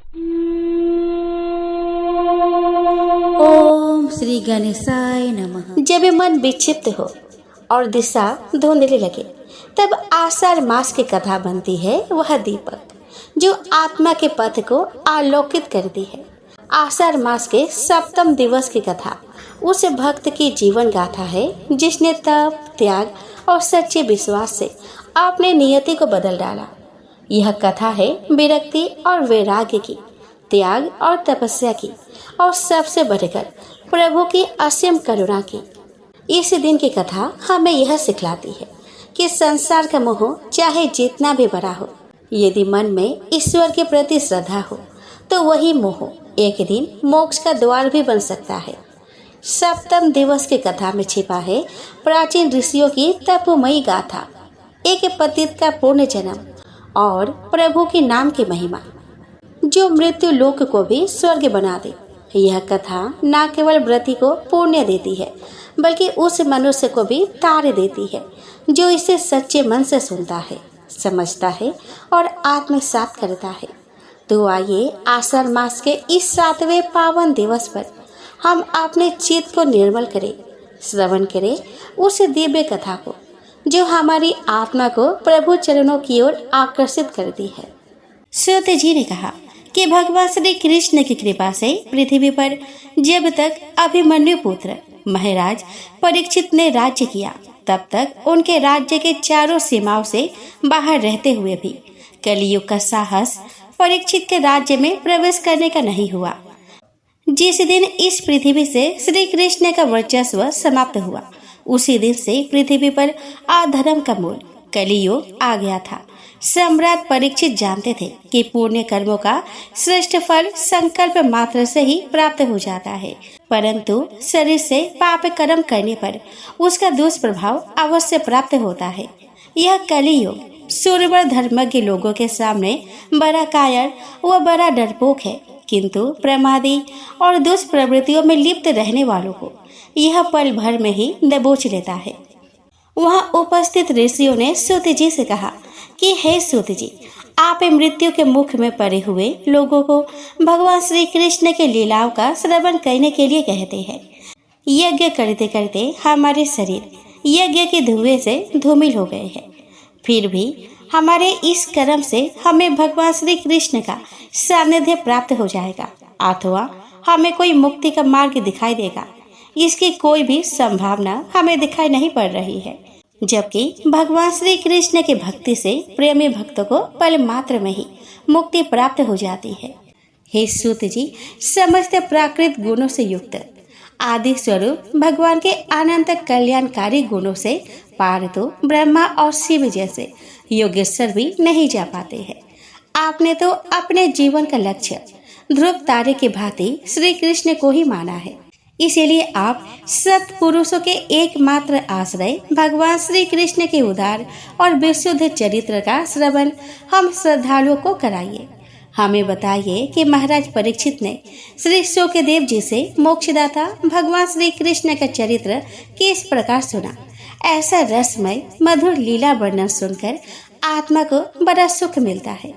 ओम श्री गणेशाय नमः। जब मन विक्षिप्त हो और दिशा धुंधली लगे, तब आषाढ़ मास की कथा बनती है वह दीपक जो आत्मा के पथ को आलोकित करती है। आषाढ़ मास के सप्तम दिवस की कथा उस भक्त की जीवन गाथा है जिसने तप, त्याग और सच्चे विश्वास से अपने नियति को बदल डाला। यह कथा है विरक्ति और वैराग्य की, त्याग और तपस्या की, और सबसे बढ़कर प्रभु की असीम करुणा की। इस दिन की कथा हमें यह सिखलाती है कि संसार का मोह चाहे जितना भी बड़ा हो, यदि मन में ईश्वर के प्रति श्रद्धा हो तो वही मोह एक दिन मोक्ष का द्वार भी बन सकता है। सप्तम दिवस की कथा में छिपा है प्राचीन ऋषियों की तपोमयी गाथा, एक पतित का पूर्ण जन्म और प्रभु के नाम की महिमा जो मृत्यु लोक को भी स्वर्ग बना दे। यह कथा न केवल व्रती को पुण्य देती है बल्कि उस मनुष्य को भी तार देती है जो इसे सच्चे मन से सुनता है, समझता है और आत्मसात करता है। तो आइए आषाढ़ मास के इस 7वें पावन दिवस पर हम अपने चित्त को निर्मल करें, श्रवण करें उस दिव्य कथा को जो हमारी आत्मा को प्रभु चरणों की ओर आकर्षित करती है। सूत जी ने कहा कि भगवान श्री कृष्ण की कृपा से पृथ्वी पर जब तक अभिमन्यु पुत्र महाराज परीक्षित ने राज्य किया, तब तक उनके राज्य के चारों सीमाओं से बाहर रहते हुए भी कलियुग का साहस परीक्षित के राज्य में प्रवेश करने का नहीं हुआ। जिस दिन इस पृथ्वी से श्री कृष्ण का वर्चस्व समाप्त हुआ, उसी दिन से पृथ्वी पर अधर्म का मूल कलियुग आ गया था। सम्राट परीक्षित जानते थे कि पुण्य कर्मों का श्रेष्ठ फल संकल्प मात्र से ही प्राप्त हो जाता है, परंतु शरीर से पाप कर्म करने पर उसका दुष्प्रभाव अवश्य प्राप्त होता है। यह कलियुग सूरवर धर्मज्ञ लोगों के सामने बड़ा कायर व बड़ा डरपोक है, किंतु प्रमादी और दुष्प्रवृत्तियों में लिप्त रहने वालों को यह पल भर में ही दबोच लेता है। वहां उपस्थित ऋषियों ने सूत जी से कहा कि हे सूत जी, आप मृत्यु के मुख में पड़े हुए लोगों को भगवान श्री कृष्ण के लीलाओं का श्रवण करने के लिए कहते हैं। यज्ञ करते करते हमारे शरीर यज्ञ के धुएं से धूमिल हो गए हैं, फिर भी हमारे इस कर्म से हमें भगवान श्री कृष्ण का सानिध्य प्राप्त हो जाएगा अथवा हमें कोई मुक्ति का मार्ग दिखाई देगा। इसकी कोई भी संभावना हमें दिखाई नहीं पड़ रही है, जबकि भगवान श्री कृष्ण के भक्ति से प्रेमी भक्तों को पल मात्र में ही मुक्ति प्राप्त हो जाती है। हे सूत जी, समस्त प्राकृत गुणों से युक्त आदि स्वरूप भगवान के अनंत कल्याणकारी गुणों से पार तो ब्रह्मा और शिव जैसे योगेश्वर भी नहीं जा पाते हैं। आपने तो अपने जीवन का लक्ष्य ध्रुव तारे की भांति श्री कृष्ण को ही माना है, इसीलिए आप सत्पुरुषों के एकमात्र आश्रय भगवान श्री कृष्ण के उदार और विशुद्ध चरित्र का श्रवण हम श्रद्धालुओं को कराइए। हमें बताइए कि महाराज परीक्षित ने श्री शुकदेव जी से मोक्षदाता भगवान श्री कृष्ण का चरित्र किस प्रकार सुना। ऐसा रसमय मधुर लीला वर्णन सुनकर आत्मा को बड़ा सुख मिलता है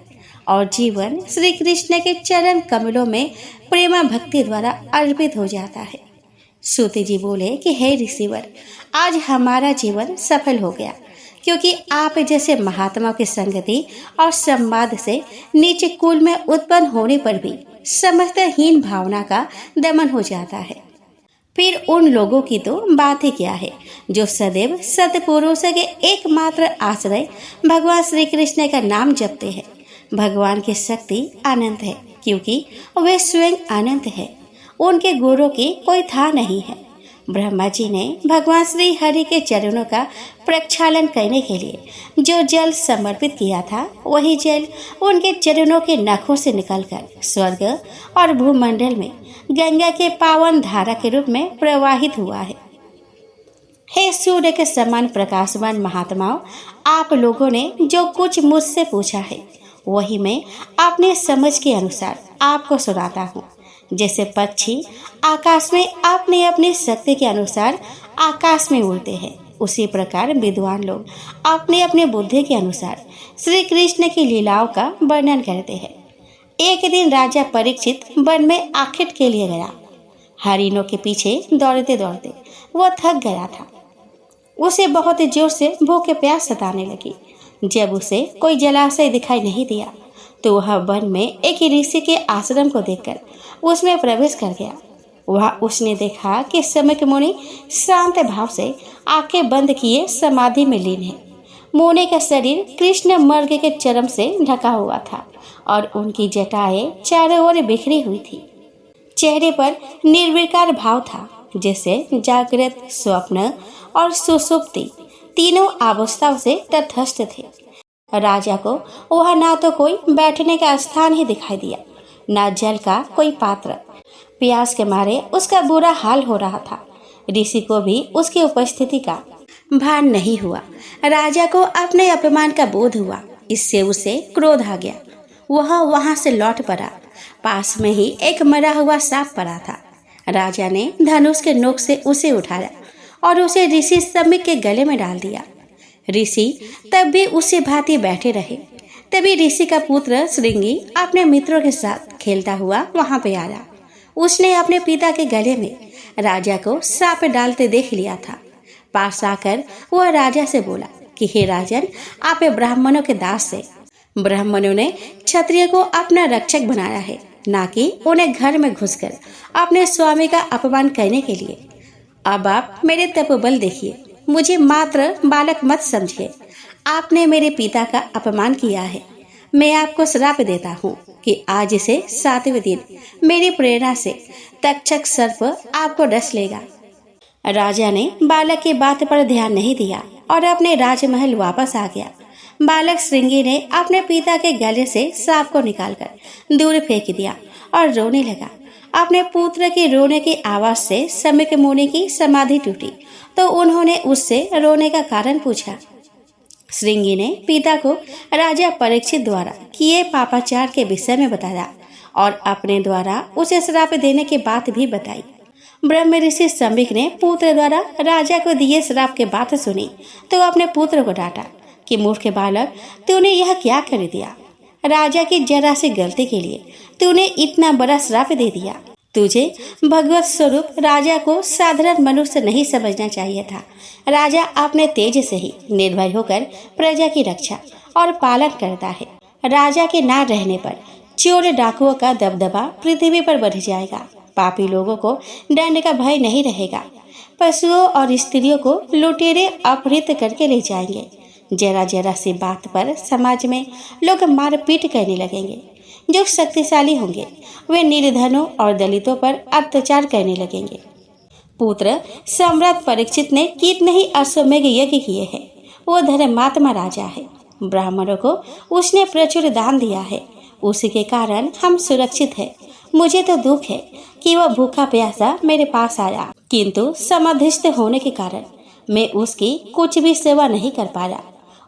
और जीवन श्री कृष्ण के चरण कमलों में प्रेमा भक्ति द्वारा अर्पित हो जाता है। सूत जी बोले कि हे ऋषिवर, आज हमारा जीवन सफल हो गया, क्योंकि आप जैसे महात्मा की संगति और संवाद से नीचे कुल में उत्पन्न होने पर भी समस्त हीन भावना का दमन हो जाता है। फिर उन लोगों की तो बात ही क्या है जो सदैव सतपुरुषों के एकमात्र आश्रय भगवान श्री कृष्ण का नाम जपते हैं। भगवान की शक्ति अनंत है, क्योंकि वे स्वयं अनंत है, उनके गुरु की कोई था नहीं है। ब्रह्मा जी ने भगवान श्री हरि के चरणों का प्रक्षालन करने के लिए जो जल समर्पित किया था, वही जल उनके चरणों के नखों से निकलकर स्वर्ग और भूमंडल में गंगा के पावन धारा के रूप में प्रवाहित हुआ है। हे सूर्य के समान प्रकाशवान महात्माओं, आप लोगों ने जो कुछ मुझसे पूछा है वही मैं अपने समझ के अनुसार आपको सुनाता हूँ। जैसे पक्षी आकाश में अपने अपनी शक्ति के अनुसार आकाश में उड़ते हैं, उसी प्रकार विद्वान लोग अपने अपने बुद्धि के अनुसार श्री कृष्ण की लीलाओं का वर्णन करते हैं। एक दिन राजा परीक्षित वन में आखिर के लिए गया। हरिणों के पीछे दौड़ते दौड़ते वह थक गया था। उसे बहुत जोर से भूख प्यास सताने लगी। जब उसे कोई जलाशय दिखाई नहीं दिया तो वह वन में एक ऋषि के आश्रम को देखकर उसमें प्रवेश कर गया। वहाँ उसने देखा कि सम्यक मुनि शांत भाव से आंखें बंद किए समाधि में लीन है। मुनि का शरीर कृष्ण मृग के चर्म से ढका हुआ था और उनकी जटाएं चारों ओर बिखरी हुई थी। चेहरे पर निर्विकार भाव था, जैसे जागृत, स्वप्न और सुषुप्ति तीनों अवस्थाओं से तटस्थ थे। राजा को वह ना तो कोई बैठने का स्थान ही दिखाई दिया, ना जल का कोई पात्र। प्यास के मारे उसका बुरा हाल हो रहा था। ऋषि को भी उसकी उपस्थिति का भान नहीं हुआ। राजा को अपने अपमान का बोध हुआ। इससे उसे क्रोध आ गया। वह वहां से लौट पड़ा। पास में ही एक मरा हुआ सांप पड़ा था। राजा ने धनुष के नोक से उसे उठाया और उसे ऋषि सम्यक के गले में डाल दिया। ऋषि तब भी उसी भांति बैठे रहे। तभी ऋषि का पुत्र श्रृंगी अपने मित्रों के साथ खेलता हुआ वहां पे आया। उसने अपने पिता के गले में राजा को सांप डालते देख लिया था। पास आकर वह राजा से बोला कि हे राजन, आप ब्राह्मणों के दास से। ब्राह्मणों ने क्षत्रिय को अपना रक्षक बनाया है, ना कि उन्हें घर में घुसकर अपने स्वामी का अपमान करने के लिए। अब आप मेरे तपोबल देखिए, मुझे मात्र बालक मत समझिए। आपने मेरे पिता का अपमान किया है। मैं आपको श्राप देता हूँ कि आज से 7वें दिन मेरी प्रेरणा से तक्षक सर्प आपको डस लेगा। राजा ने बालक की बात पर ध्यान नहीं दिया और अपने राजमहल वापस आ गया। बालक श्रृंगी ने अपने पिता के गले से सांप को निकालकर दूर फेंक दिया और रोने लगा। अपने पुत्र के रोने की आवाज से सम्यक मुनि की समाधि टूटी तो उन्होंने उससे रोने का कारण पूछा। श्रृंगी ने पिता को राजा परीक्षित द्वारा किए पापाचार के विषय में बताया और अपने द्वारा उसे श्राप देने की बात भी बताई। ब्रह्म ऋषि सम्यक ने पुत्र द्वारा राजा को दिए श्राप की बात सुनी तो अपने पुत्र को डांटा कि मूर्ख बालक, तूने यह क्या कर दिया। राजा की जरा सी गलती के लिए तूने इतना बड़ा श्राप दे दिया। तुझे भगवत स्वरूप राजा को साधारण मनुष्य नहीं समझना चाहिए था। राजा अपने तेज से ही निर्भय होकर प्रजा की रक्षा और पालन करता है। राजा के ना रहने पर चोर डाकुओं का दबदबा पृथ्वी पर बढ़ जाएगा। पापी लोगों को दंड का भय नहीं रहेगा। पशुओं और स्त्रियों को लुटेरे अपहृत करके ले जाएंगे। जरा जरा सी बात पर समाज में लोग मारपीट करने लगेंगे। जो शक्तिशाली होंगे वे निर्धनों और दलितों पर अत्याचार करने लगेंगे। पुत्र सम्राट परीक्षित ने कितने ही अश्वमेघ यज्ञ किए हैं। वो धर्मात्मा राजा है। ब्राह्मणों को उसने प्रचुर दान दिया है। उसी के कारण हम सुरक्षित हैं। मुझे तो दुख है कि वह भूखा प्यासा मेरे पास आया, किंतु समाधिस्थ होने के कारण मैं उसकी कुछ भी सेवा नहीं कर पाया।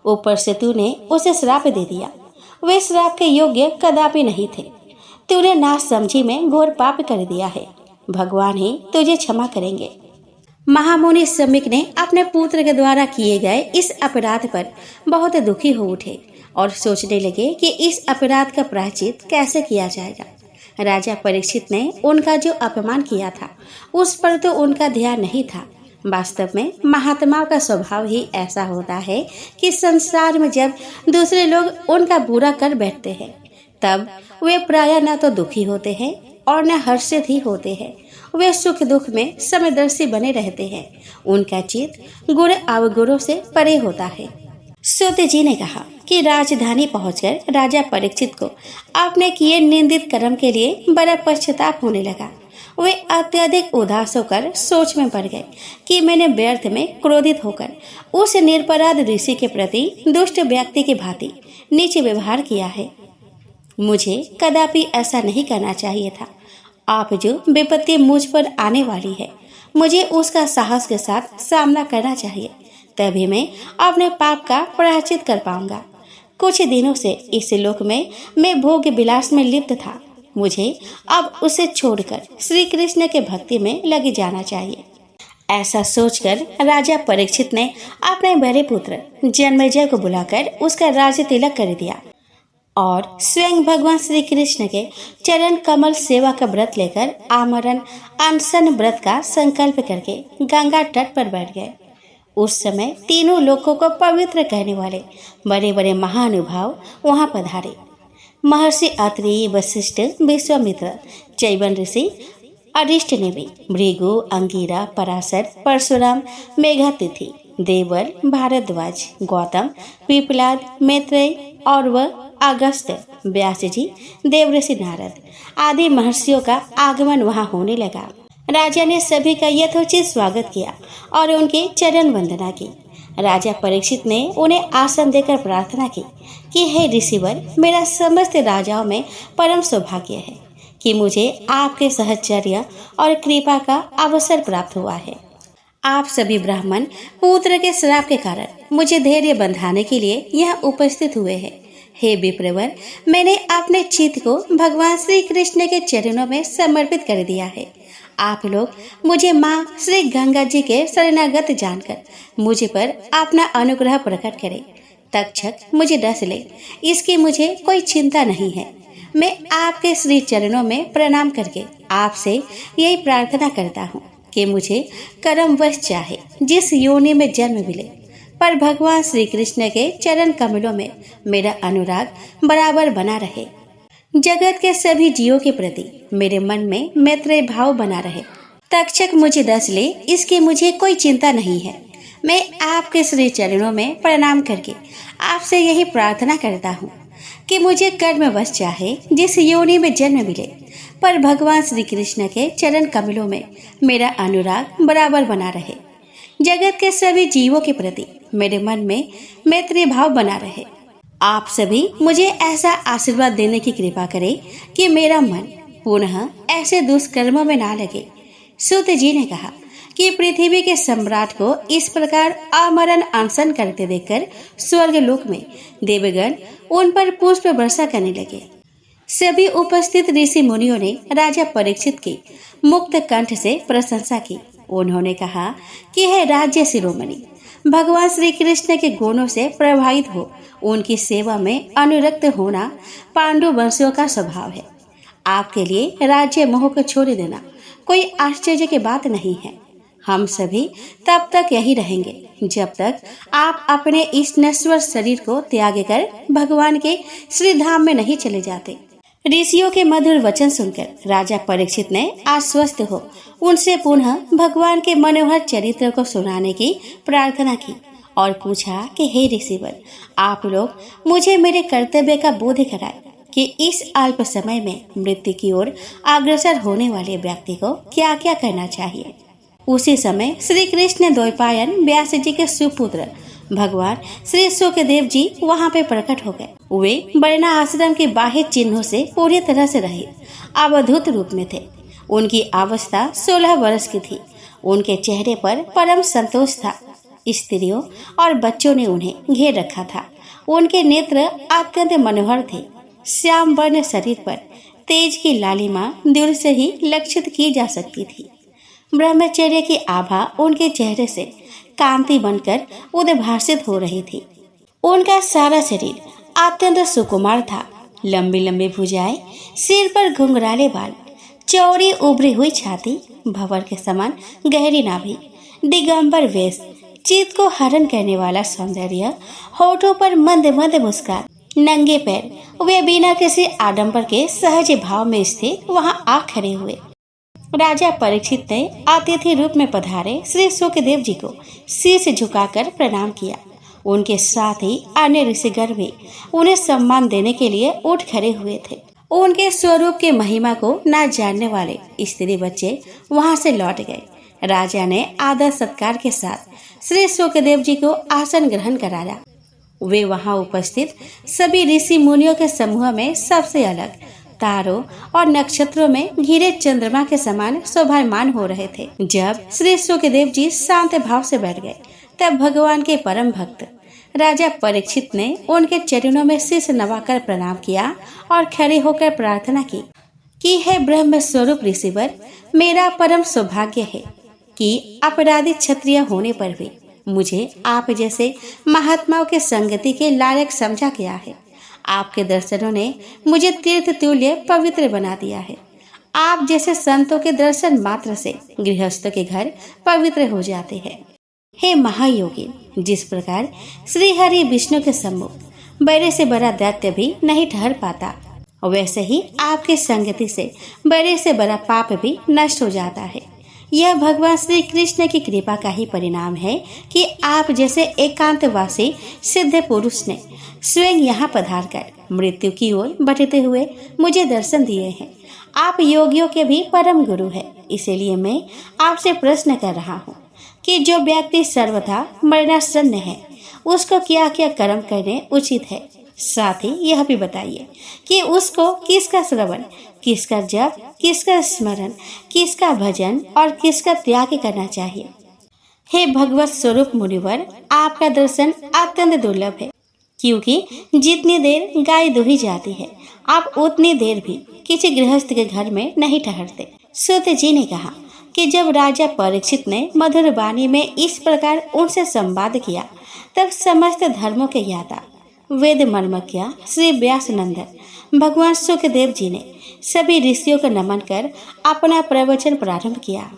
ऊपर से तूने उसे श्राप दे दिया। वे श्राप के योग्य कदापि नहीं थे। तूने नासमझी में घोर पाप कर दिया है। भगवान ही तुझे क्षमा करेंगे। महामुनि सम्यक ने अपने पुत्र के द्वारा किए गए इस अपराध पर बहुत दुखी हो उठे और सोचने लगे कि इस अपराध का प्रायश्चित कैसे किया जाएगा। राजा परीक्षित ने उनका जो अपमान किया था उस पर तो उनका ध्यान नहीं था। वास्तव में महात्माओं का स्वभाव ही ऐसा होता है कि संसार में जब दूसरे लोग उनका बुरा कर बैठते हैं तब वे प्रायः न तो दुखी होते हैं और न हर्षित ही होते हैं। वे सुख दुख में समदर्शी बने रहते हैं। उनका चित्त गुण अवगुणों से परे होता है। सूत जी ने कहा कि राजधानी पहुंचकर राजा परीक्षित को अपने किए निंदित कर्म के लिए बड़ा पश्चाताप होने लगा। वे अत्यधिक उदास होकर सोच में पड़ गए कि मैंने व्यर्थ में क्रोधित होकर उस निरपराध ऋषि के प्रति दुष्ट व्यक्ति की भांति नीच व्यवहार किया है। मुझे कदापि ऐसा नहीं करना चाहिए था। आप जो विपत्ति मुझ पर आने वाली है मुझे उसका साहस के साथ सामना करना चाहिए, तभी मैं अपने पाप का प्रायश्चित कर पाऊंगा। कुछ दिनों से इस लोक में मैं भोग विलास में लिप्त था। मुझे अब उसे छोड़कर श्री कृष्ण के भक्ति में लग जाना चाहिए। ऐसा सोचकर राजा परीक्षित ने अपने बड़े पुत्र जन्मेजय को बुलाकर उसका राज तिलक कर दिया। और स्वयं भगवान श्री कृष्ण के चरण कमल सेवा का व्रत लेकर आमरण अनशन व्रत का संकल्प करके गंगा तट पर बैठ गए। उस समय तीनों लोकों को पवित्र कहने वाले बड़े बड़े महानुभाव वहां पधारे। महर्षि अत्रि, वशिष्ठ, विश्वामित्र, चैवन ऋषि, अरिष्ट नेमि, भृगु, अंगिरा, पराशर, परशुराम, मेघातिथि, देवल, भारद्वाज, गौतम, पिपलाद, मैत्रेय और वह अगस्त, व्यास जी, देवऋषि नारद आदि महर्षियों का आगमन वहां होने लगा। राजा ने सभी का यथोचित स्वागत किया और उनके चरण वंदना की। राजा परीक्षित ने उन्हें आसन देकर प्रार्थना की कि हे ऋषिवर, मेरा समस्त राजाओं में परम सौभाग्य है कि मुझे आपके सहचर्य और कृपा का अवसर प्राप्त हुआ है। आप सभी ब्राह्मण पुत्र के श्राप के कारण मुझे धैर्य बंधाने के लिए यहाँ उपस्थित हुए हैं। हे विप्रवर, मैंने अपने चित्त को भगवान श्री कृष्ण के चरणों में समर्पित कर दिया है। आप लोग मुझे माँ श्री गंगा जी के शरणागत जानकर मुझे पर अपना अनुग्रह प्रकट करें। तक्षक मुझे डस ले, इसकी मुझे कोई चिंता नहीं है। मैं आपके श्री चरणों में प्रणाम करके आपसे यही प्रार्थना करता हूँ कि मुझे कर्मवश चाहे जिस योनि में जन्म मिले, पर भगवान श्री कृष्ण के चरण कमलों में मेरा अनुराग बराबर बना रहे। जगत के सभी जीवों के प्रति मेरे मन में मैत्रेय भाव बना रहे। तक्षक मुझे डस ले, इसकी मुझे कोई चिंता नहीं है। मैं आपके श्री चरणों में प्रणाम करके आपसे यही प्रार्थना करता हूँ कि मुझे कर्मवश चाहे जिस योनि में जन्म मिले, पर भगवान श्री कृष्ण के चरण कमलों में मेरा अनुराग बराबर बना रहे। जगत के सभी जीवों के प्रति मेरे मन में मैत्री भाव बना रहे। आप सभी मुझे ऐसा आशीर्वाद देने की कृपा करें कि मेरा मन पुनः ऐसे दुष्कर्मों में ना लगे। सूत जी ने कहा कि पृथ्वी के सम्राट को इस प्रकार आमरण अनशन करते देखकर स्वर्ग लोक में देवगण उन पर पुष्प वर्षा करने लगे। सभी उपस्थित ऋषि मुनियों ने राजा परीक्षित की मुक्त कंठ से प्रशंसा की। उन्होंने कहा कि हे राज्य शिरोमणि, भगवान श्री कृष्ण के गुणों से प्रभावित हो उनकी सेवा में अनुरक्त होना पांडु वंशियों का स्वभाव है। आपके लिए राज्य मोह को छोड़ देना कोई आश्चर्य की बात नहीं है। हम सभी तब तक यही रहेंगे जब तक आप अपने इस नश्वर शरीर को त्याग कर भगवान के श्री धाम में नहीं चले जाते। ऋषियों के मधुर वचन सुनकर राजा परीक्षित ने आश्वस्त हो उनसे पुनः भगवान के मनोहर चरित्र को सुनाने की प्रार्थना की और पूछा कि हे ऋषिवर, आप लोग मुझे मेरे कर्तव्य का बोध कराए कि इस अल्प समय में मृत्यु की ओर अग्रसर होने वाले व्यक्ति को क्या क्या करना चाहिए। उसी समय श्री कृष्ण द्वैपायन व्यास जी के सुपुत्र भगवान श्री शुकदेव जी वहां पे प्रकट हो गए। वे बरना आश्रम के बाह्य चिन्हों से पूरी तरह से रहित अवधूत रूप में थे। उनकी अवस्था 16 वर्ष की थी। उनके चेहरे पर परम संतोष था। स्त्रियों और बच्चों ने उन्हें घेर रखा था। उनके नेत्र अत्यंत मनोहर थे। श्याम वर्ण शरीर पर तेज की लालिमा दूर से ही लक्षित की जा सकती थी। ब्रह्मचर्य की आभा उनके चेहरे से कांति बनकर उद्भासित हो रही थी। उनका सारा शरीर अत्यंत सुकुमार था। लंबी लंबी भुजाएं, सिर पर घुंघराले बाल, चौड़ी उभरी हुई छाती, भंवर के समान गहरी नाभि, दिगंबर वेश, चित्त को हरण करने वाला सौंदर्य, होठों पर मंद मंद मुस्कान, नंगे पैर, वे बिना किसी आडंबर के सहज भाव में स्थिर वहां आ खड़े हुए। राजा परीक्षित ने अतिथि रूप में पधारे श्री शुकदेव जी को शीश झुकाकर प्रणाम किया। उनके साथ ही अन्य ऋषिगण भी उन्हें सम्मान देने के लिए उठ खड़े हुए थे। उनके स्वरूप के महिमा को न जानने वाले स्त्री बच्चे वहां से लौट गए। राजा ने आदर सत्कार के साथ श्री शुकदेव जी को आसन ग्रहण कराया। वे वहां उपस्थित सभी ऋषि मुनियों के समूह में सबसे अलग, तारों और नक्षत्रों में घिरे चंद्रमा के समान शोभायमान हो रहे थे। जब श्री शुकदेव जी शांत भाव से बैठ गए, तब भगवान के परम भक्त राजा परीक्षित ने उनके चरणों में शीश नवाकर प्रणाम किया और खड़े होकर प्रार्थना की कि हे ब्रह्म स्वरूप ऋषिवर, मेरा परम सौभाग्य है कि अपराधी क्षत्रिय होने पर भी मुझे आप जैसे महात्माओं के संगति के लायक समझा गया है। आपके दर्शनों ने मुझे तीर्थ तुल्य पवित्र बना दिया है। आप जैसे संतों के दर्शन मात्र से गृहस्थों के घर पवित्र हो जाते हैं। हे महायोगी, जिस प्रकार श्री हरि विष्णु के सम्मुख बड़े से बड़ा दैत्य भी नहीं ठहर पाता, वैसे ही आपके संगति से बड़े से बड़ा पाप भी नष्ट हो जाता है। यह भगवान श्री कृष्ण की कृपा का ही परिणाम है कि आप जैसे एकांतवासी सिद्ध पुरुष ने स्वयं यहाँ पधार कर मृत्यु की ओर बढ़ते हुए मुझे दर्शन दिए हैं। आप योगियों के भी परम गुरु हैं। इसीलिए मैं आपसे प्रश्न कर रहा हूँ कि जो व्यक्ति सर्वथा मरणासन्न है, उसको क्या क्या कर्म करने उचित है। साथ ही यह भी बताइए कि उसको किसका श्रवण, किसका जप, किसका स्मरण, किसका भजन और किसका त्याग करना चाहिए। हे भगवत स्वरूप मुनिवर, आपका दर्शन अत्यंत दुर्लभ है, क्योंकि जितनी देर गाय दुही जाती है, आप उतनी देर भी किसी गृहस्थ के घर में नहीं ठहरते। सूत जी ने कहा कि जब राजा परीक्षित ने मधुर वाणी में इस प्रकार उनसे संवाद किया, तब समस्त धर्मों के ज्ञाता वेद मर्मज्ञ श्री व्यास नंदन भगवान सुखदेव जी ने सभी ऋषियों को नमन कर अपना प्रवचन प्रारंभ किया।